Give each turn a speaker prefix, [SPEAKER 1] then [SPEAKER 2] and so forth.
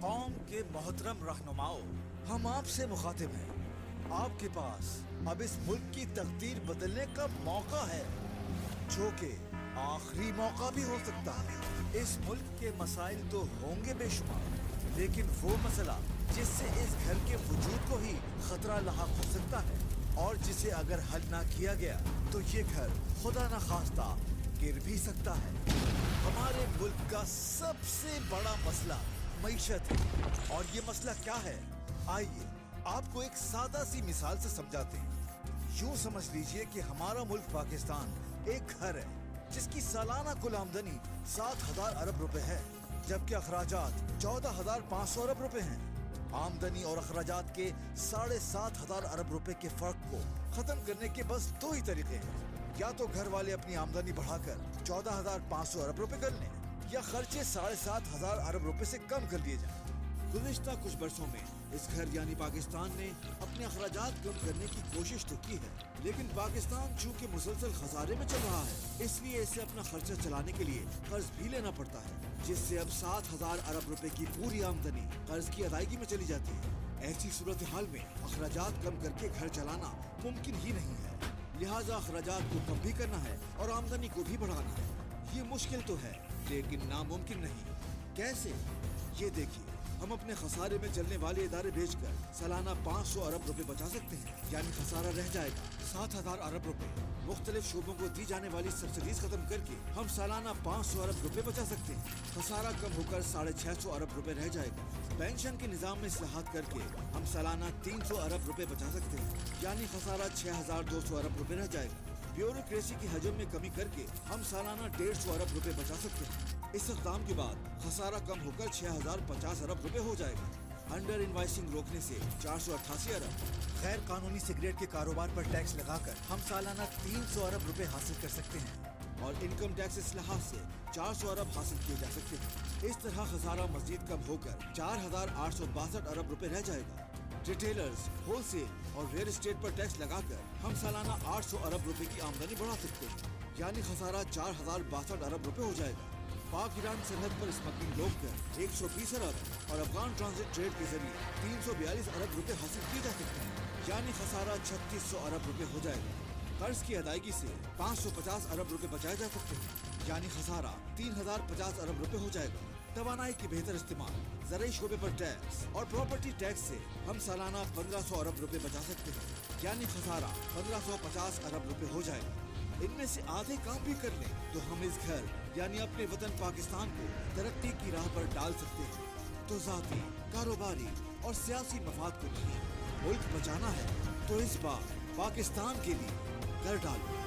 [SPEAKER 1] कौम के मोहतरम रहनुमाओं, हम आपसे मुखातिब हैं। आपके पास अब इस मुल्क की तकदीर बदलने का मौका है, जो कि आखिरी मौका भी हो सकता है। इस मुल्क के मसाइल तो होंगे बेशुमार, लेकिन वो मसला जिससे इस घर के वजूद को ही खतरा लाहक हो सकता है और जिसे अगर हल ना किया गया तो ये घर खुदा न खास्ता गिर भी सकता है। हमारे मुल्क का सबसे बड़ा मसला मईशत है। और ये मसला क्या है, आइए आपको एक सादा सी मिसाल से समझाते हैं। यूं समझ लीजिए कि हमारा मुल्क पाकिस्तान एक घर है जिसकी सालाना कुल आमदनी 7,000 अरब रुपए है, जबकि अखराजात 14,500 अरब रुपए हैं। आमदनी और अखराजात के 7,500 अरब रुपए के फर्क को खत्म करने के बस दो ही तरीके हैं। या तो घर वाले अपनी आमदनी बढ़ाकर 14,500 अरब रुपए कर लें, या खर्चे 7,500 अरब रुपए से कम कर दिए जाएं। गुज़िश्ता कुछ बरसों में इस घर यानी पाकिस्तान ने अपने अखराजात कम करने की कोशिश तो की है, लेकिन पाकिस्तान चूंकि मुसलसल खसारे में चल रहा है, इसलिए इसे अपना खर्चा चलाने के लिए कर्ज भी लेना पड़ता है, जिससे अब 7,000 अरब रुपए की पूरी आमदनी कर्ज की अदायगी में चली जाती है। ऐसी सूरत हाल में अखराजात कम करके घर चलाना मुमकिन ही नहीं है, लिहाजा अखराजात को कम भी करना है और आमदनी को भी बढ़ाना है। ये मुश्किल तो है, लेकिन नामुमकिन नहीं। कैसे? ये देखिए, हम अपने खसारे में चलने वाले इदारे बेचकर सालाना 500 अरब रुपए बचा सकते हैं, यानी खसारा रह जाएगा 7,000 अरब रुपए। मुख्तलिफ शोबों को दी जाने वाली सब्सिडीज खत्म करके हम सालाना 500 अरब रुपए बचा सकते हैं। खसारा कम होकर 650 अरब रुपए रह जाएगा। पेंशन के निजाम में इस्लाहात करके हम सालाना 300 अरब रुपए बचा सकते हैं, यानी खसारा 6,200 अरब रुपए रह जाएगा। ब्यूरोक्रेसी की हजम में कमी करके हम सालाना 150 अरब रुपए बचा सकते हैं। इस इक़दाम के बाद खसारा कम होकर 6,050 अरब रुपए हो जाएगा। अंडर इनवाइसिंग रोकने से 488 अरब, गैर कानूनी सिगरेट के कारोबार पर टैक्स लगाकर हम सालाना 300 अरब रुपए हासिल कर सकते हैं और इनकम टैक्स इस्लाहात से 400 अरब हासिल किए जा सकते हैं। इस तरह खसारा मजीद कम होकर 4,862 अरब रुपए रह जाएगा। रिटेलर्स, होलसेल और रियल एस्टेट पर टैक्स लगाकर हम सालाना 800 अरब रुपए की आमदनी बढ़ा सकते हैं, यानी खसारा 4,062 अरब रुपए हो जाएगा। पाक ईरान सरहद पर स्मगलिंग रोककर 120 अरब और अफगान ट्रांजिट ट्रेड के जरिए 342 अरब रुपए हासिल किए जा सकते हैं, यानी खसारा 3,600 अरब रुपए हो जाएगा। कर्ज की अदायगी से 550 अरब रुपए बचाए जा सकते हैं, यानी खसारा 3,050 अरब रुपए हो जाएगा। तवानाई की बेहतर इस्तेमाल, ज़राई शोबे पर टैक्स और प्रॉपर्टी टैक्स से हम सालाना 1,500 अरब रुपए बचा सकते हैं, यानी खसारा 1,550 अरब रुपए हो जाएगा। इनमें से आधे काम भी कर लें तो हम इस घर यानी अपने वतन पाकिस्तान को तरक्की की राह पर डाल सकते हैं। तो ज़ाती, कारोबारी और सियासी मफाद को नहीं, मुल्क बचाना है तो इस बार पाकिस्तान के लिए कर डालो।